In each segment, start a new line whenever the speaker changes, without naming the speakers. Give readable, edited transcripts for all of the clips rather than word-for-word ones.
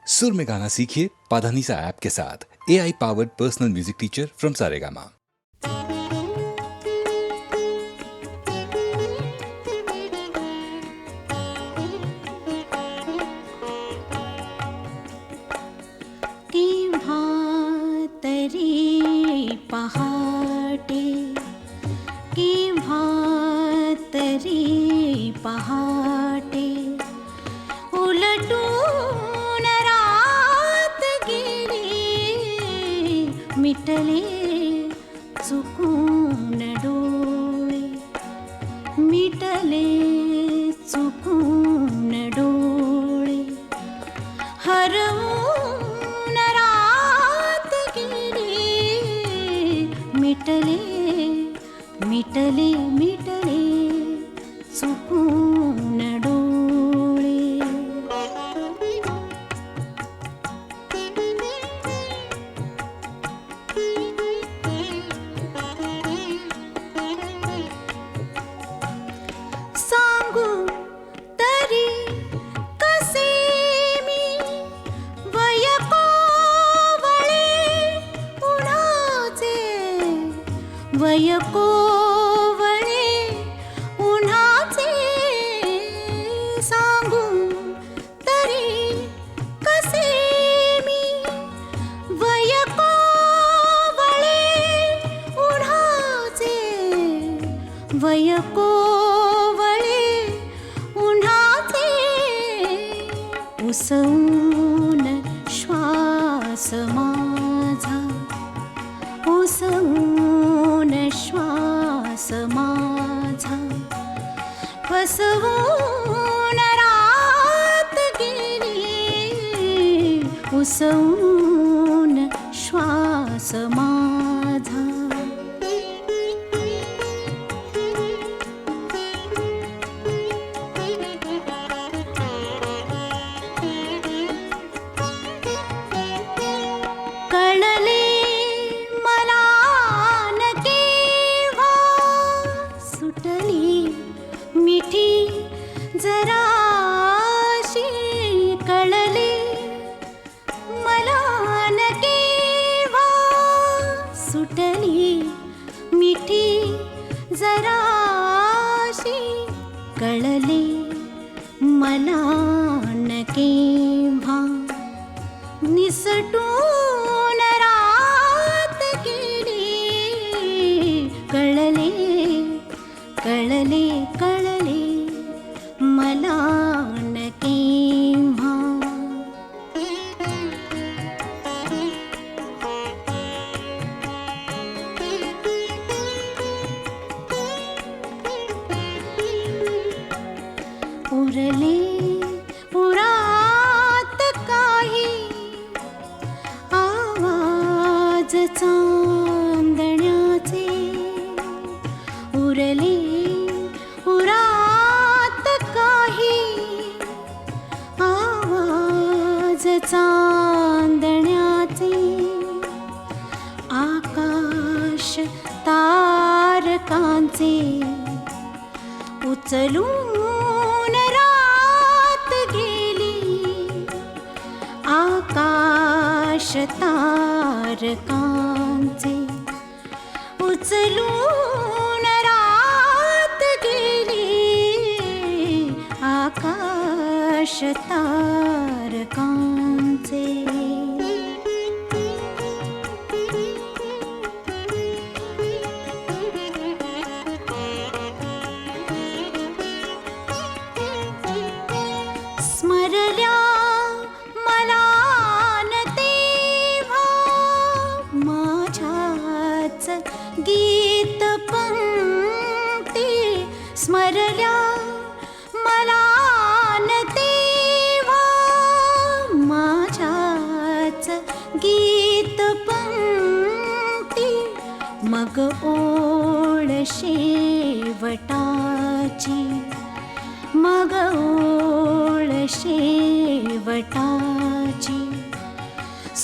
सुर में गाना सीखिए पाधानीसा ऐप के साथ। AI powered personal music teacher from Saregama.
पहाटे केव्हा तरी पहाटे उलटून रात गेली मिटले चुकून डोळे मिटले चुकून डोळे हरवून रात गेली मिटले मिटले मिटले चुकून डोळे सांगू तरी कसे मी वय कोवळे उन्हाचे वय कोवळे उन्हाचे सांगू तरी कसे मी वय कोवळे उन्हाचे वय कोवळे उन्हाचे उसवून श्वास माझा उसवून श्वास माझा फसवून रात गेली उसवून श्वास माझा कळले मला न केव्हा सुटली मिठी जराशी कळले मला न केव्हा सुटली मिठी जराशी कळले मला न केव्हा निसटून रात गेली कळले कळले कळले मला न केव्हा उरले उरात काही आवाज चांदण्याचे उरले उरात काही आवाज चांदण्याचे आकाश तारकांचे उचलून रात गेली आकाश तारकांचे उचलून रात गेली आकाश तारकांचे स्मरल्या मला न तेव्हा माझ्याच गीत पंक्ती स्मरल्या मला न तेव्हा माझ्याच गीत पंक्ती मग ओळ शेवटाची मग ओळ शेवटाची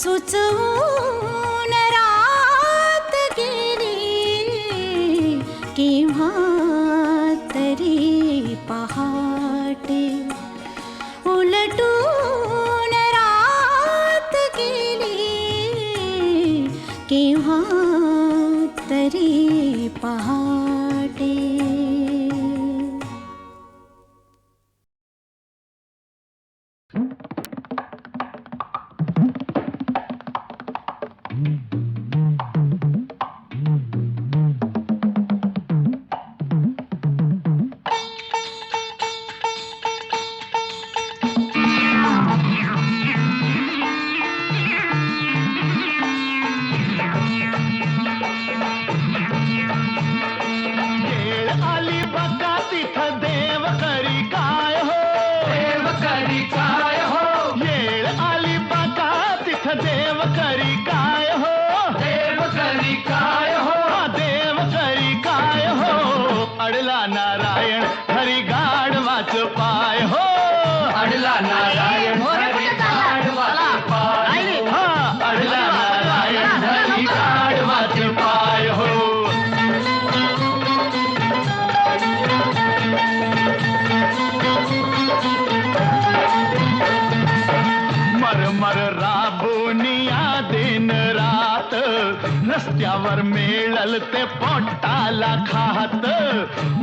सुचवून रात गेली केव्हा तरी पहाटे उलटून रात पहाटे.
येळ आली बघा तिथं देव करी काय हो, देव करी काय हो. येळ आली बघा तिथं देव करी काय हो, देव करी काय हो. देव करी काय हो. अडला नारायण हरी गाढवाच पाय हो, अडला नारायण हरी गाढवाच पाय. हा, अडला नारायण हरी गाढवाच पाय हो. मरमर राबुनिया दिन रात रस्त्यावर मिळल ते पोटाला खात.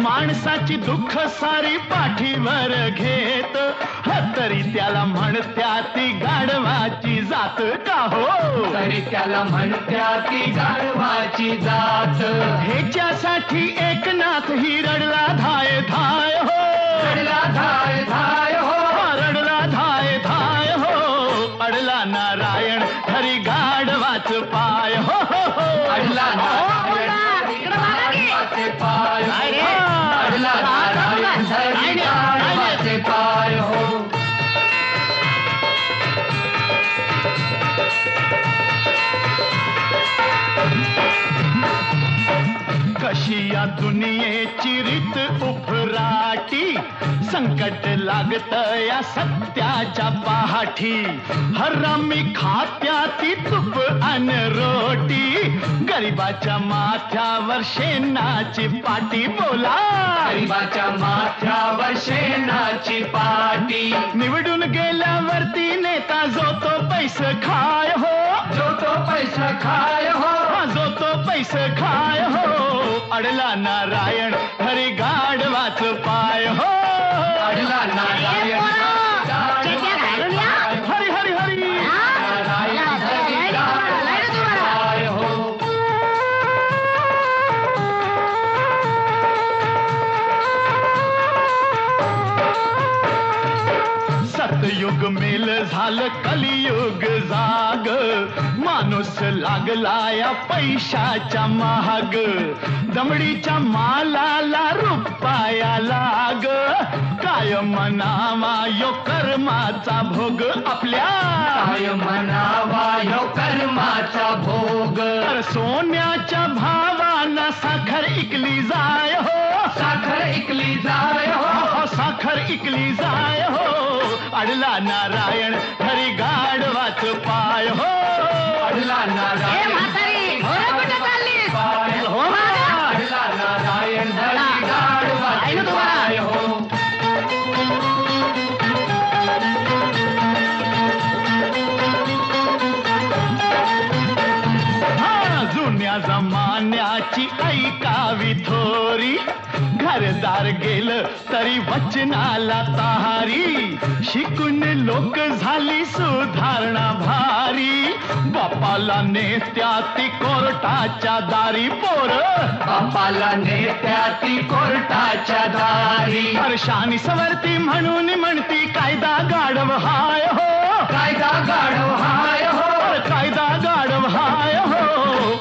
माणसाची दुःख सारी पाठीवर घेत, तरी त्याला म्हणत्या ती गाढवाची जात का हो, तरी त्याला म्हणत्या ती गाढवाची जात. ह्याच्यासाठी एकनाथ ही रडला धाय धाय हो, रडला धाय धाय हो, रडला धाय धाय हो. अडला नारायण हरी गाढवाच पाय हो, अडला नारायण हरी गाढवाचे पाय. अडला नारायण हरी गाढवाचे पाय हो. कशी या दुनियेची रीत उफराटी, संकट लागत या सत्याच्या पाठी. हरामी खात्या ती तूप अन रोटी, गरीबाच्या माथ्यावर शेणाची पाटी. बोला, गरीबाच्या माथ्यावर शेणाची पाटी. निवडून गेल्यावरती नेता जो तो पैसे खाय हो, जो तो पैसे खाय हो, जो तो पैसे खाय हो. अडला नारायण हरी गाढवाच पाय हो, अडला नारायण हरी हरी हरी नारायण हरी गाढवाच पाय हो. सतयुग मेल झालं कलियुग जाग, माणूस लागला या पैशाच्या महाग. दमडीच्या मालाला रुपया लाग, काय म्हणावा यो कर्माचा भोग आपल्या, काय म्हणावा यो कर्माचा भोग. सोन्याच्या भावानं साखर इकली जाय हो, साखर इकली जाय हो, साखर इकली जाय हो. अडला नारायण हरी गाढवाच पाय हो, अडला नारायण पाय हो, अडला नारायण हरी गाढवाच पाय हो. जुन्या जमान्याची ऐकावी थोरी, घरदार गेलं तरी वचनाला तारी. शिकून लोक झाली सुधारणा भारी, बापाला नेत्या ती कोर्टाच्या दारी. पोर बापाला नेत्या ती कोर्टाच्या दारी. हर्षानी सवरती म्हणून म्हणती कायदा गाढव हाय हो, कायदा गाढव हाय हो, कायदा गाढव हाय हो.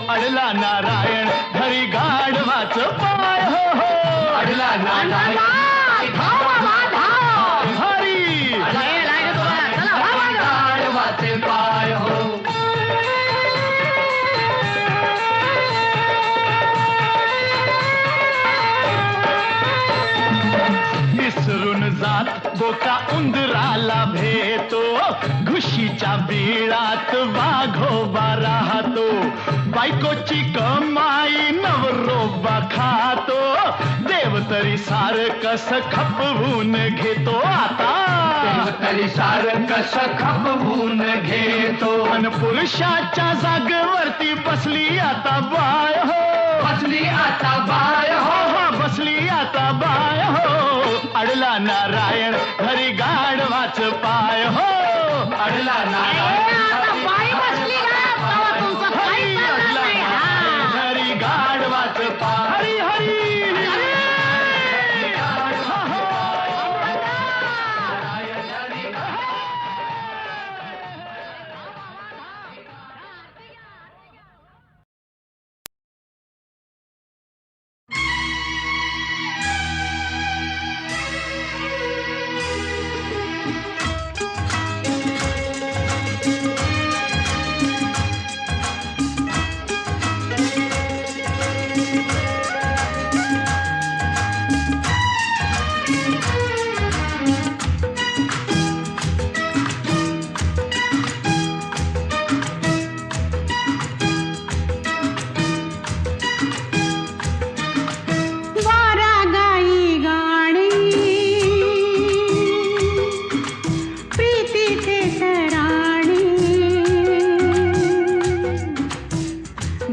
अडला नारायण हरी गाढवाच पाय हो, अडला नारायण हरी गाढवाचे पाय हो. विसरून जात बोका उंदराला भेटो, घुशीच्या बिळात वाघोबा राहतो. बायकोची कमाई नवरोबा खातो, देव तरी सारकस खपवून घेतो. आता देव तरी सारकस खपवून घेतो. अन पुरुषाच्या जागेवरती बसली आता बाय हो, बसली आता बाय हो बसली आता बाय हो अडला नारायण घरी गाढवाच पाय हो अडला नारायण
बाई बसली ना तेव्हा तुमचं काही चालणार नाही. हा.
घरी गाढवाच पाय हरी हरी
वारा गाई गाणी प्रीतीचे तराणी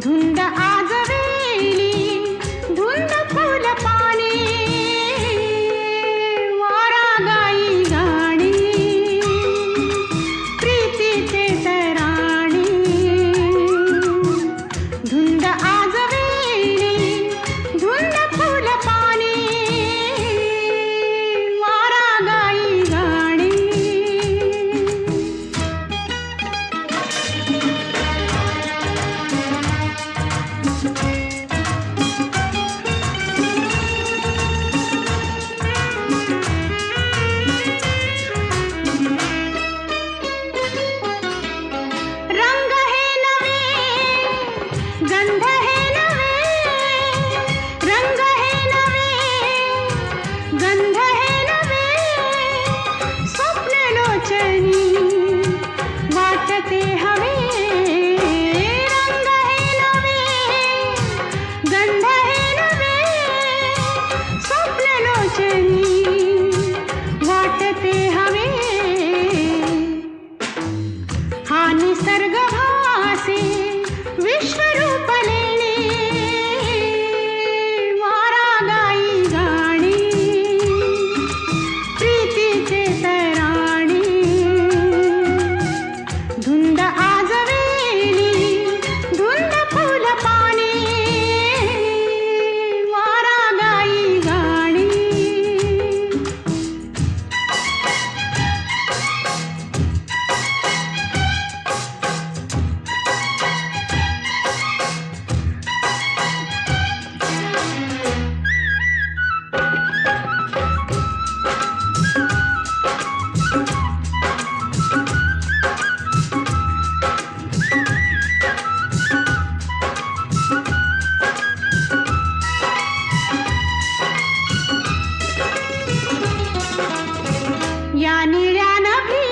धुंद आजवेली धुंद फुल पाणी वारा गाई गाणी प्रीतीचे तराणी धुंद आजवेली धुंद फुल पाणी वारा गाई गाणी रंग हे नवे गंध हे नवे रंग हे नवे गंध हे नवे स्वप्न लोचनी वाटते हवे रंग हे नवे गंध हे नवे स्वप्न लोचनी वाटते हवे हा निसर्ग भासे विश्वरूप लेणे वारा गाई गाणी प्रीतीचे तराणी धुंद आजवेली धुंद फुल पाणी वारा गाई गाणी या निळ्या नभी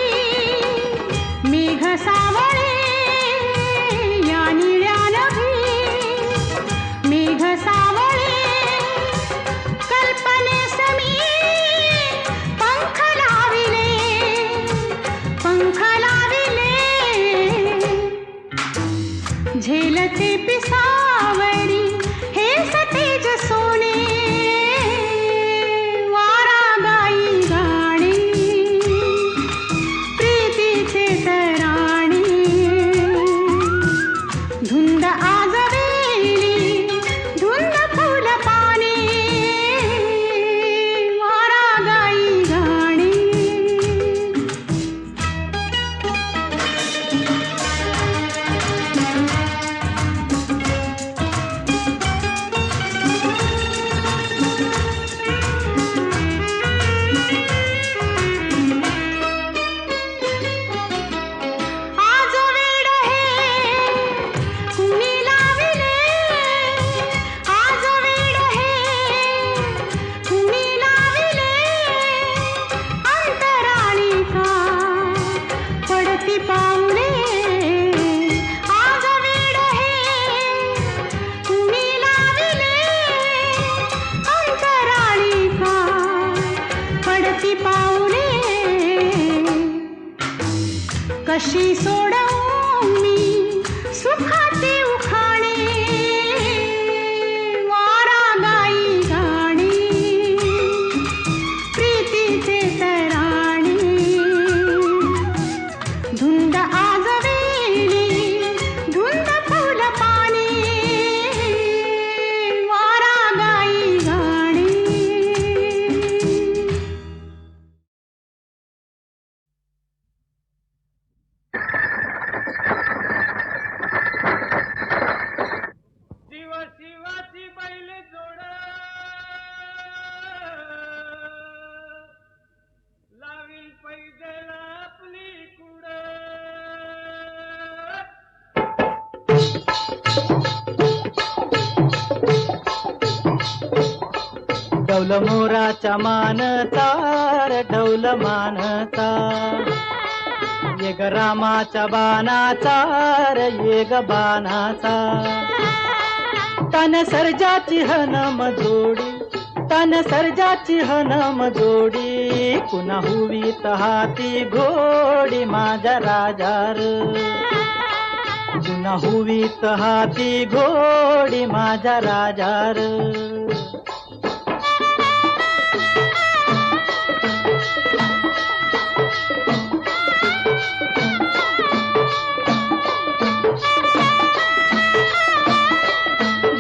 मेघ सावळे या निळ्या नभी मेघ सावळे कल्पनेस मी पंख लाविले झेलते पिसावरी हे सतेज सोने वारा गाई गाणी प्रीतीचे तराणी धुंद आजवेली धुंद फुल पाणी वारा गाई गाणी कशी सोडवू मी सुखाचे उखाणे धुंद आजवेली धुंद फुल पाणी वारा गाई गाणी
शिव शिवाची बैल जोड लावील पैदल आपली कुड डौल मोराच्या मानता डौल मानता ये ग रामाच्या बाणाचा ये ग बाणाचा तन सर्जाची हनम जोडी तन सर्जाची हनम जोडी पुन्हा हुवीत हाती घोडी माझ्या राजार पुन्हा हुवीत हाती घोडी माझ्या राजार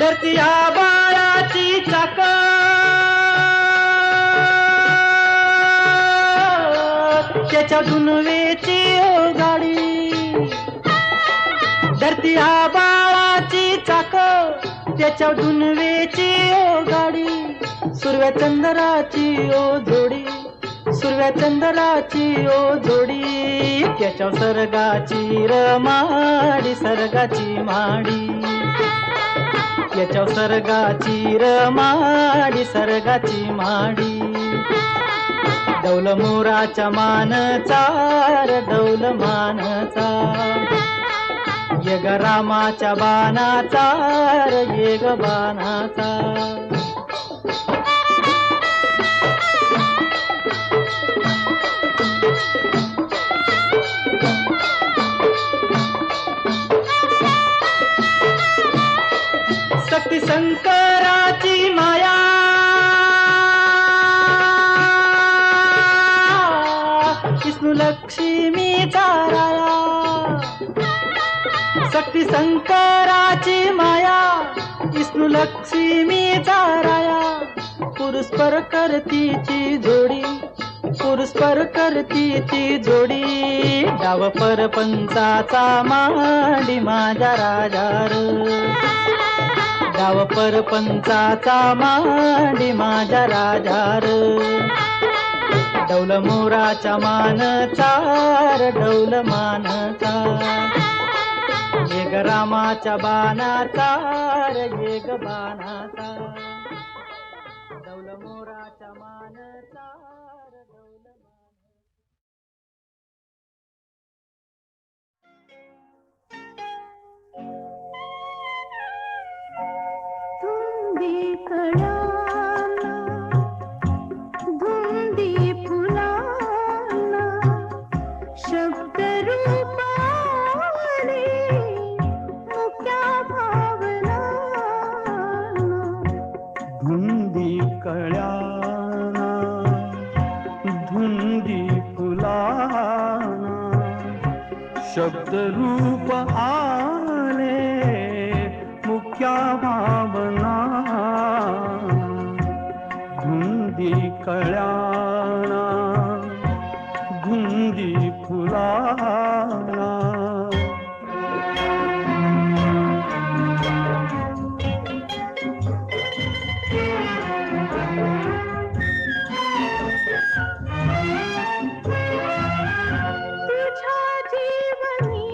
धरतीया बाळाची चाक त्याच्या दुनवेची गाडी धरतीया बाळाची चाक त्याच्या दुनवेची गाडी सुरव्या चंद्राची ओ जोडी सुरव्या चंद्राची ओ जोडी त्याच्या सर्गाची रमाडी सर्गाची माडी याच्या सर्गाची रमाडी सर्गाची माडी डौल मोराच्या मानचा डौल मानचा ये ग रामाच्या बाणाचा ये ग बाणाचा शक्ती शंकराची माया विष्णू लक्ष्मीचा राया शक्ती शंकराची माया विष्णू लक्ष्मीचा राया पुरुषपर करतीची जोडी पुरुषपर करतीची जोडी डाव परपंचाचा मांडी माझ्या राजार डाव परपंचाचा मांडी माझ्या राजार डौल मोराच्या मानचा डौल मानचा ये ग रामाच्या बाणाचा ये ग बाणाचा डौल मोराच्या मानचा डौल
धुंदी कळाला धुंदी फुलाला शब्द रूपाने मुक्या भावना
धुंदी कळ्याना धुंदी फुलाना शब्द रूप आले मुख्या भावना धुंदी कळ्याना धुंदी फुलाना
तुझ्या जीवनी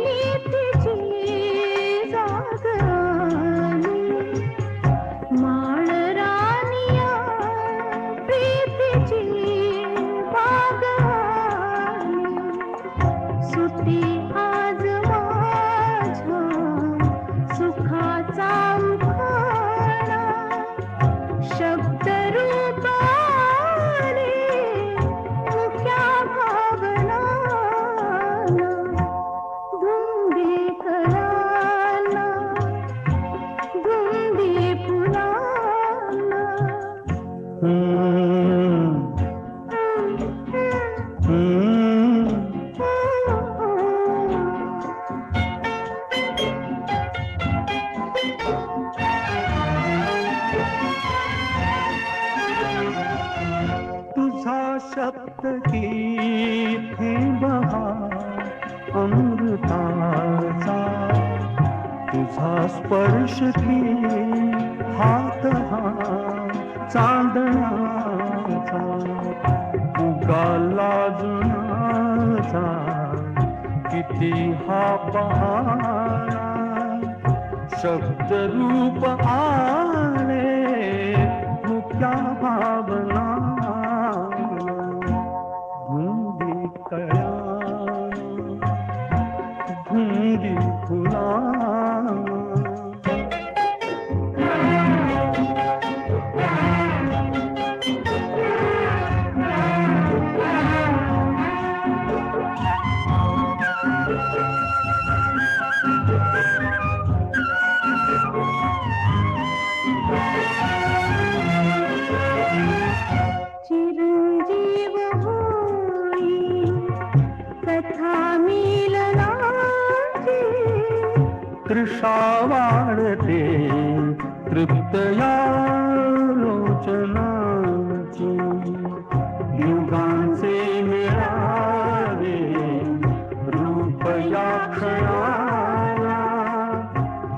नीतीची जागराणी माळ रानिया प्रीतीची बागवानी सुटी आज माझ्या सुखाचा उखाणा शब्द रूपाने मुक्या भावना धुंदी कळाला धुंदी फुलाला
हम्म. सप्तकी बहार अमृताचा तुझा स्पर्श की हात हा चांदण्याचा उगाला जुनाचा किती हा पहारा शब्द रूप आले मुक्या भावना धुंदी कळ्या धुंदी फुला
चिरंजीव होई कथा मिलनाची
तृषा वाढते तृप्तया लोचनाची युगांचे मिळावे रूप या क्षणाला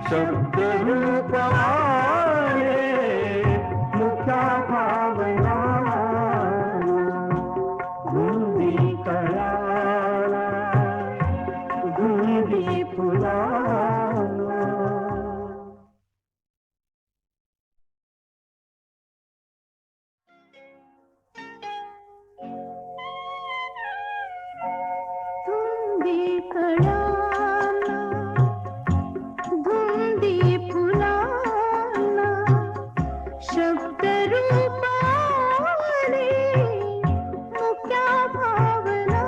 शब्द रूप आले मुक्या भावना धुंदी कळाला धुंदी फुला
धुंदी कळाला धुंदी फुलाला शब्द रूप आले मुक्या भावना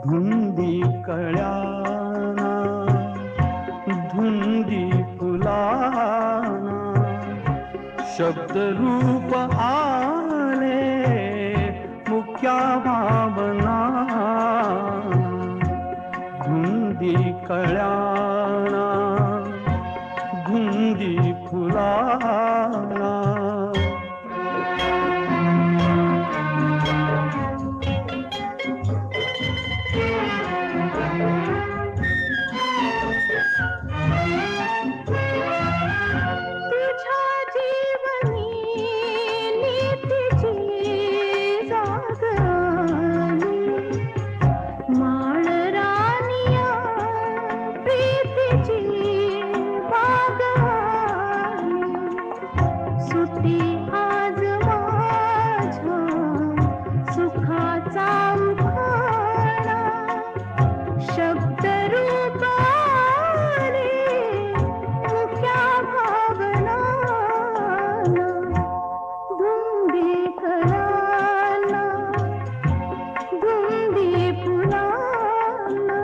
धुंदी कळ्याना धुंदी फुलाना शब्द रूप आले मुक्या भावना धुंदी कळ्याना धुंदी फुलाना
तुझ्या जीवनी नीतीची जाग आली माळ रानिया प्रीतीची बाग आली सुटी आज माझ्या सुखाचा उखाणा शब्द रूप आले मुक्या भावना धुंदी कळाला धुंदी फुलाला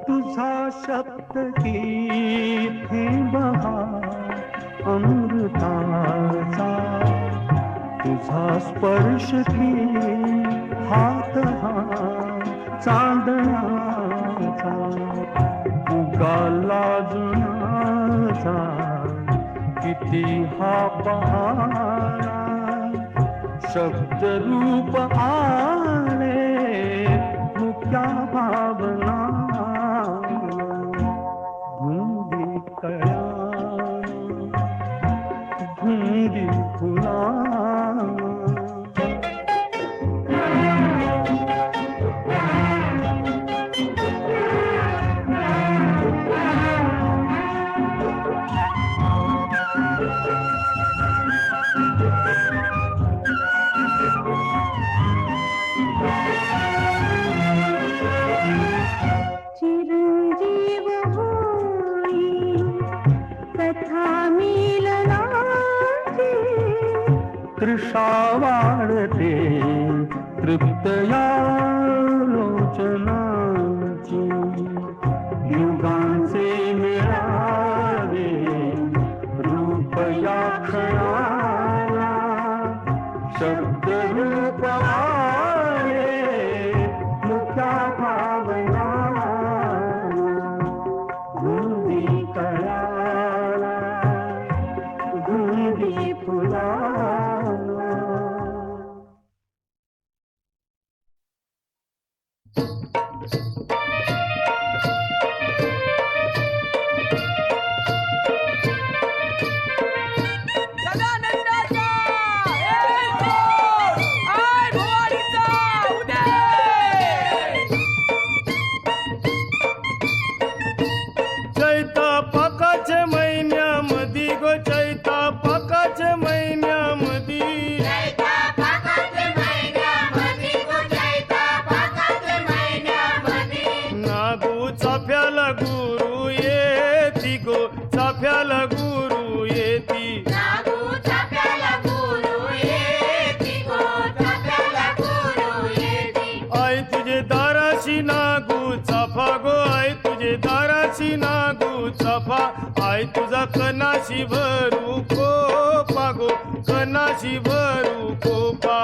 तुझा सप्तगीत हे बहार अमृताचा तुझा स्पर्श की हात हा चांदण्याचा उगाला जुनाचा किती हा पहारा शब्द रूप आले मुक्या भावना धुंदी कळ्याना धुंदी फुलाना
चिरंजीव होई कथा मिलनाची
तृषा वाढते तृप्तया लोचनाची युगांचे मिळावे रूप या क्षणाला
सदानंदाचा आय भवानीचा उदय
चैता पाकाच्या महिन्यामधी गो चैता पाकाच्या महिन्यामधी नागू चाफ्याला गुरु येती गो चाफ्याला गुरु येती आई तुझे दाराशी नागू चाफा गो आई तुझे दाराशी नागू चाफा आई तुझा कनाशी भरू कोपा गो कनाशी भरू कोपा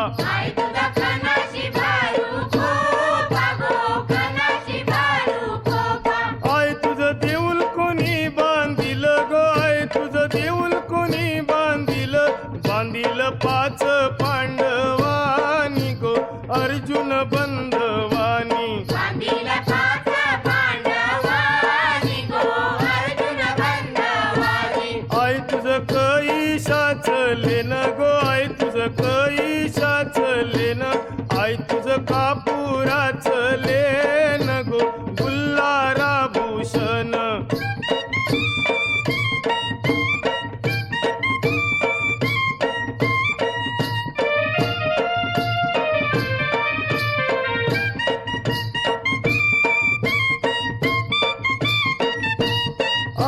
आई तुझं देऊल कोणी बांधिल गो आई तुझं देऊल कोणी बांधिल बांधिल पाच पांडवानी गो अर्जुन बंधवानी आई तुझं कैशाच लेन गो आई तुझं कैशाच लेन आई तुझं कापुराच लेन गो गुल्लारा भूषण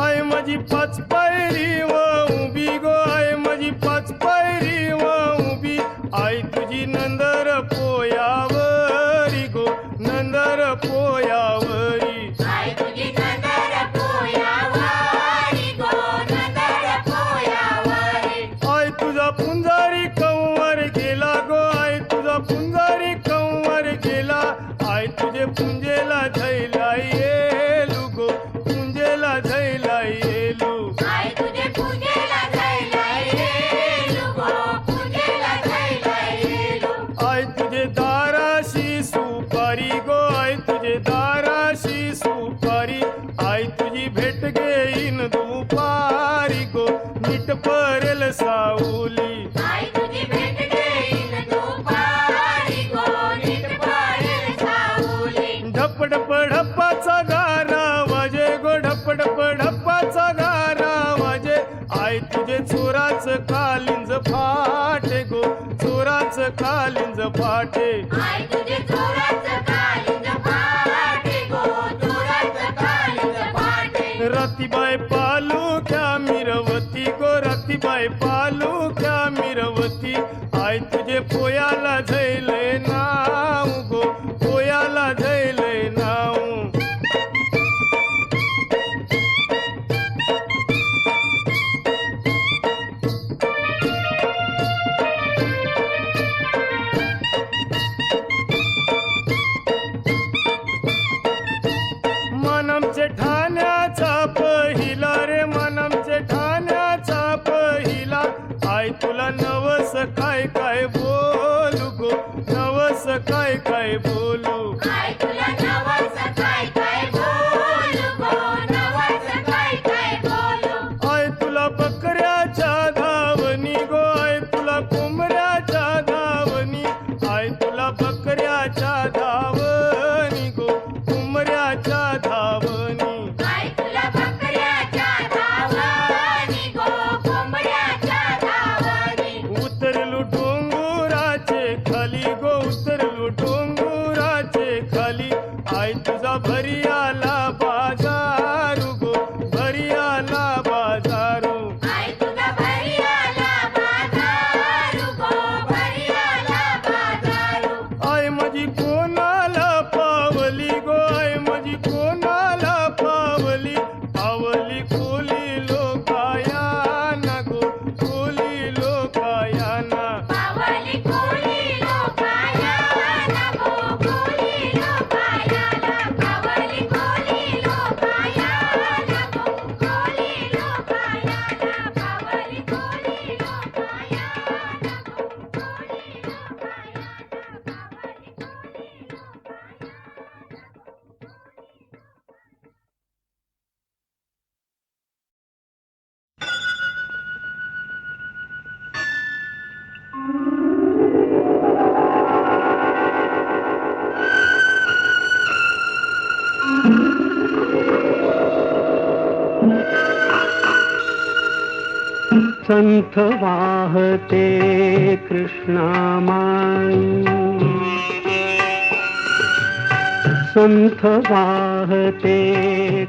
आई माझी पाच पायरी व उभी गो आई माझी पाच पायरी व उभी आई तुझी नंदर पोयावरी गो नंदर पोयावरी आई तुझा पुंजारी कंवर गेला गो आई तुझा पुंजारी कंवर गेला आई तुझे पुंजेला झैला येलू गो पुंजेला झैला येलू आई तुझे दाराशी सुपारी गो आई तुझे दाराशी सुपारी आई तुझी भेट घेईन दुपारी गो नीट परेल साऊली ढप ढप ढप्पाचा गारा वाजे गो ढप ढप ढप्पाचा गारा वाजे आई तुझे चोराच कालिंज फाटे गो चोराच कालिंज फाटे रतीबाई पालुक्या मिरवती गो रतीबाई पालुक्या मिरवती आई तुझे पोयाला झैले नाव गो पोयाला झैले नाव मनमचे ठाण्याचा पहिला रे मनमचे ठाण्याचा पहिला आई तुला नवस काय काय बोलू गो नवस काय काय बोलू आई तुला बकऱ्याच्या धावणी गो आई तुला कोंबड्याच्या धावणी आई तुला बकऱ्याच्या धावणी गो कोंबड्याच्या धावणी उतरलू डोंगराचे खाली गो उतरलू डोंगराचे खाली आई तुझा भरी आला बाजारू गो भरी आला बाजारू आई माझी कोणाला पावली गो आई माझी कोणाला पावली पावली खोली लोकायाना गो खोली लोकायाना
संथ वाहते कृष्णामाई, संथ वाहते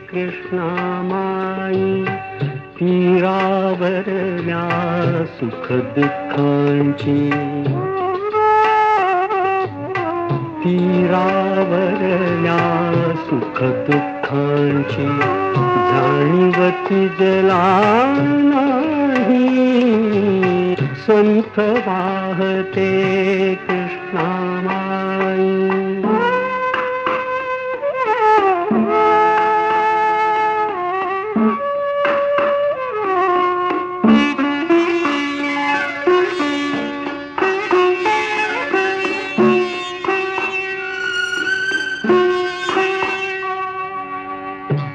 कृष्णामाई, तीरावरल्या सुख दुःखांची, तीरावरल्या सुख दुःखांची जाणीवती जला नाही, संथ वाहते कृष्णामाई.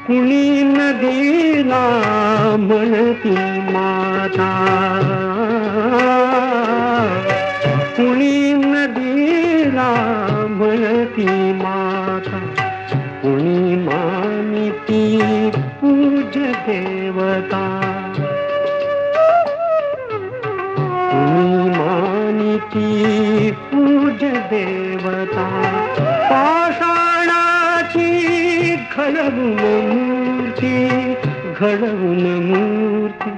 कुणी नदीला म्हणती माता, कुणी नदीला म्हणती माता, कुणी मानिती पूज देवता, कुणी मानिती पूज देवता, पाषाणाची घडवून मूर्ती, घडवून मूर्ती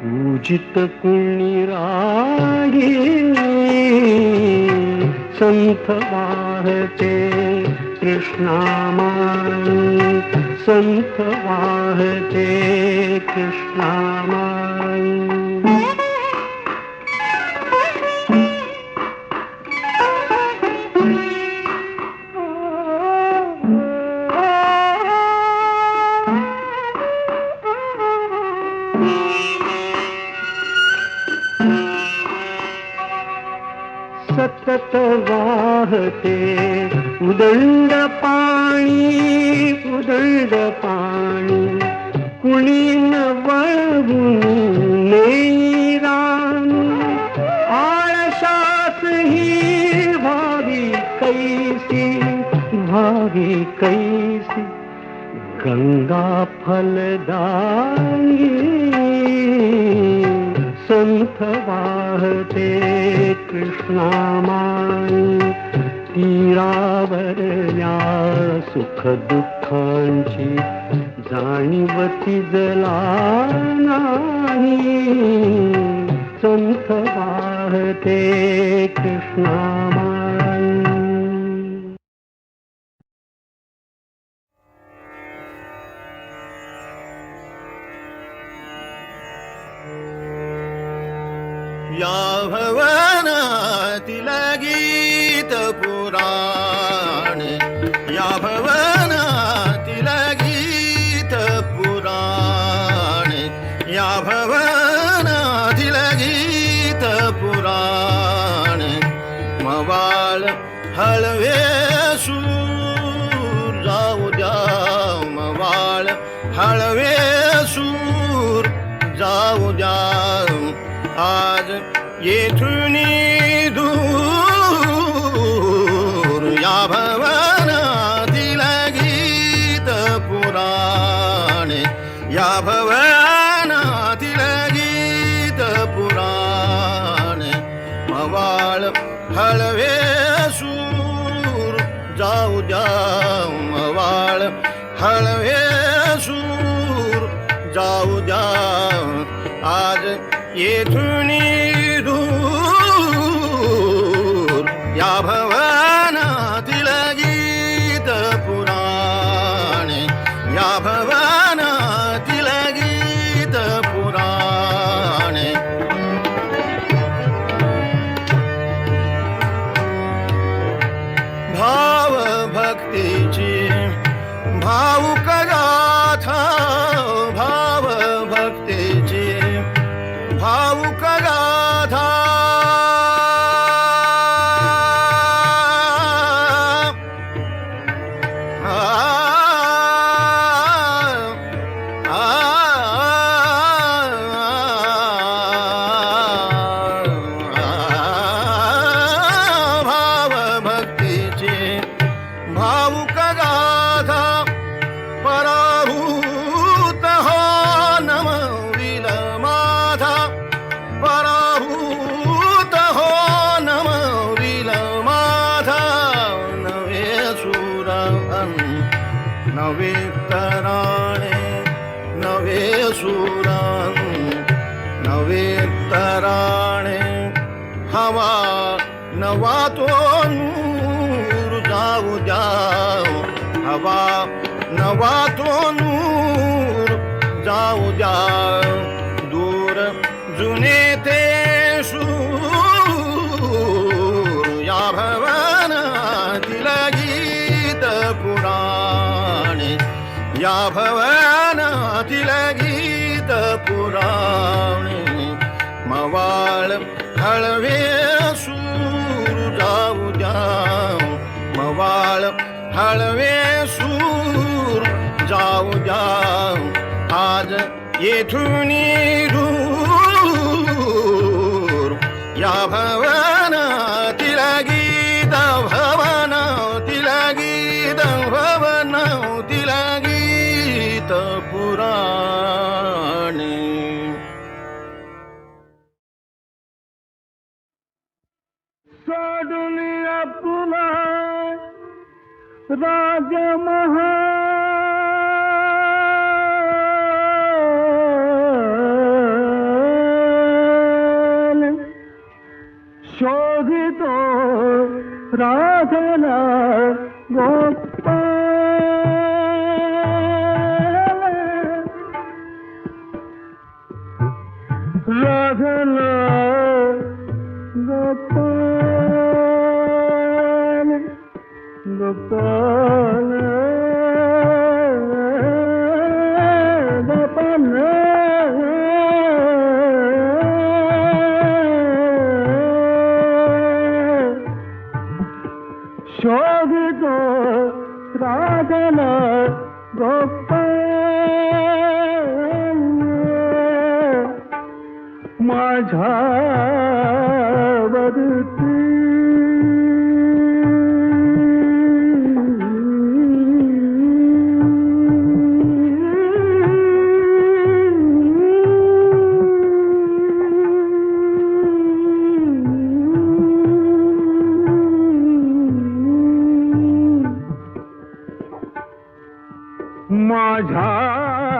पूजित कुणी राही, संथ वाहते कृष्णामाई, संथ वाहते कृष्णामाई. सतत वाहते उदंड पाणी, उदंड पाणी, कुणी न वळवून नेई राणी, आळशात ही भावी कैसी, भावी कैसी, गंगा फलदायी, संथ वाहते कृष्णामाई, तीरावरल्या सुख दुःखांची जाणीवती जला नाही, संथ वाहते कृष्णामाई.
या भवनातील गीत पुराण, या भवनातील गीत पुराण, या भवनातील गीत पुराण, मवाळ हळवे सूर जाऊ द्या, मवाळ हळवे सूर जाऊ द्या, आज येथून दूर या भवनातील गीत पुराण, या भवनातील गीत पुराण, मवाळ हळवे सूर जाऊ द्या, मवाळ हळवे सूर जाऊ द्या, आज येथून दूर या भवनातील गीत पुराण, या भवनातील गीत पुराण. भाव भक्तीची भावुक गाथा, भाव भक्तीची भावुक गाथा, भाव भक्तीची भावुक गाथा, पराभूत हो नमविल माथा,
नवे तराणे नवे सुरानु नवे तराणे हवा नवा तो नूर जाऊ जाओ हवा नवा तो नूर जाऊ जाओ दूर जुने ते सूर या भवनातील गीत पुराणे या भवनातील गीत पुराणे मवाळ हळवे सूर जाऊ जाऊ मवाळ हळवे सूर जाऊ जाऊ आज येथून दूर या भवनातील गीत भवनातील गीत भवनातील गीत पुराणे
सोडून आपला राजमहाल शोधितो राधना गोपाल राधना गोपाल गोपाल गोपाल शोभितो राधना गोपाल माझ्यावरती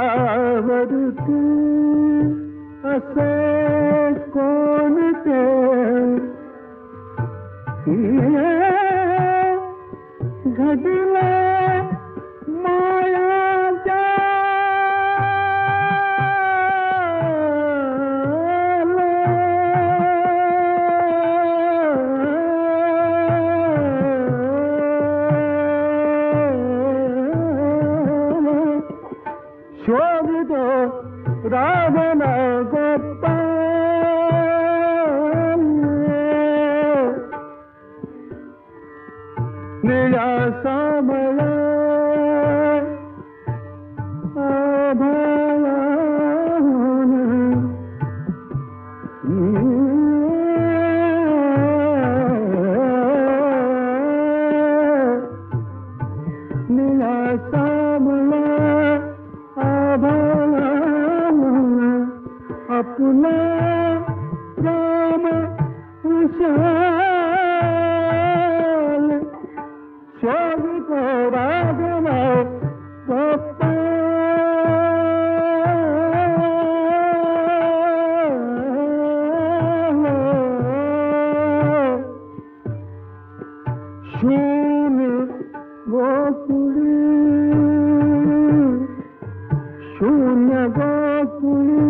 माझ्यावरती असे कोणते घडले मायाच्या शोभितो राधना गोपाल निळा सामळा आभाळाहून निळा सामळा आपला राम विशाल शोभितो राधना गोपाल शून्य गोकुळी शून्य गोकुळी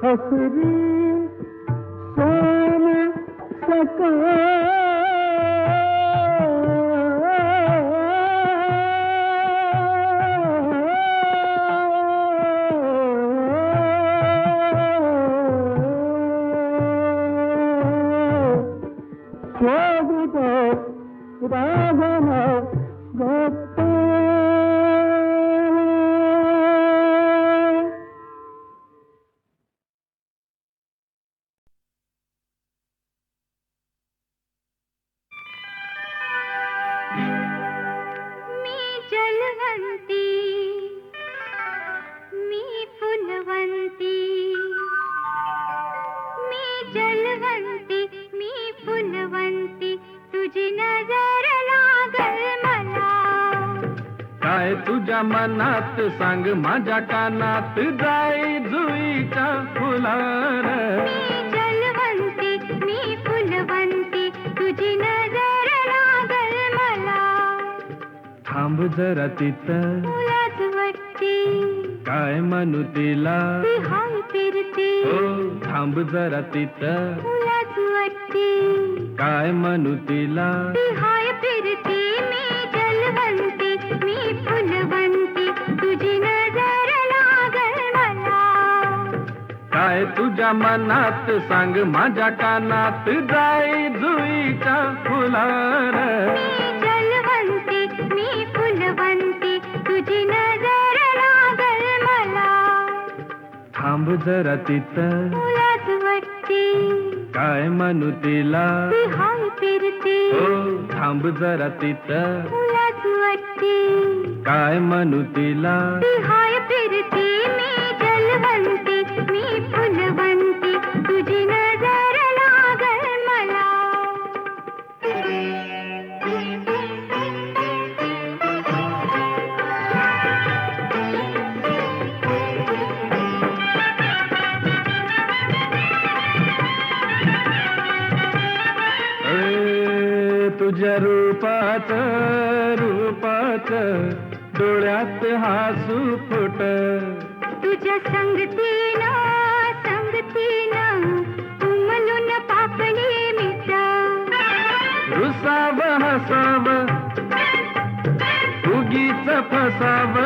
हसरी सोन सका शोभितो राधना गोपाल
मी जलवंती मी फुलवंती मी जलवंती मी
काय तुझ्या मनात सांग माझ्या कानात जाई जुईच्या फुलार
मी जलवंती मी फुलवंती तुझी नजर लागल मला
थांब जरा तिथं
तुलाच वाटते
काय म्हणू तिला
ती हाय फिरते
हो थांब जरा तिथं
तुलाच वाटते
काय म्हणू तिला
ती हाय फिरते मी जलवंती मी फुलवंती तुझी नजर लागल मला
काय तुझ्या मनात सांग माझ्या कानात जाई जुईच्या फुलार
मी जलवंती मी फुलवंती तुझी नजर लागल मला
थांब जरा तिथं
तुलाच वाटते
काय म्हणू तिला
ती हाय फिरते
हो थांब जरा तिथं
तुलाच वाटते
काय म्हणू तिला
ती हाय फिरते मी जलवंती मी फुलवंती तुझी नजर लागल मला
तुझ्या रूपाच डोळ्यात हासू फुट
तुझ्या संगतीनं उमलून पापडी मित्र
रुसाव हसाव उगीच फसाव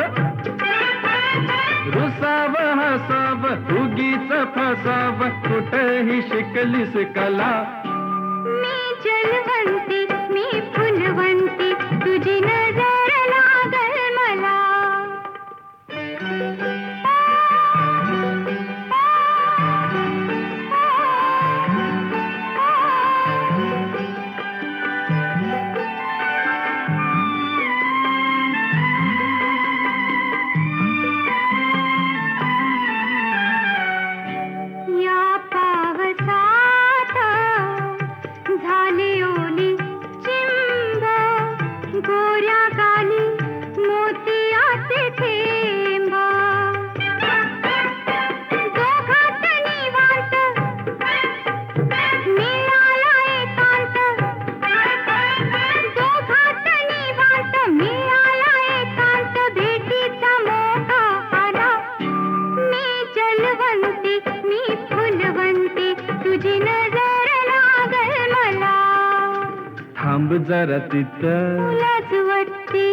रुसाव हसाव उगीच फसाव कुठेही शिकलीस कला
मी जलवंती मी फुलवंती तुझी नजर लागल मला या पावसात झाली ओली चिंब गोऱ्या गाली मोतियाचे थेंब दोघात निवांत मिळाला एकांत दोघात निवांत मिळाला एकांत भेटीचा मोठा आला मी जलवंती मी फुलवंती तुझी नजर लागल मला
थांब जरा तिथं
तुलाच वाटते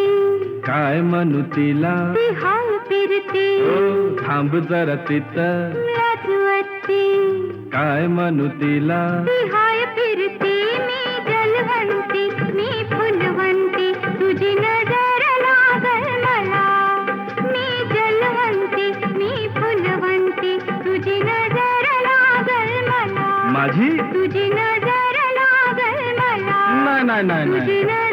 काय म्हणू तिला
ती हाय फिरते
हो थांब जरा तिथं
तुलाच वाटते
काय म्हणू तिला
ती हाय फिरते मी जलवंती मी फुलवंती तुझी नजर लागल मला मी जलवंती मी फुलवंती तुझी नजर लागल मला
माझी
तुझी नजर लागल मला
नाही
तुझी नजर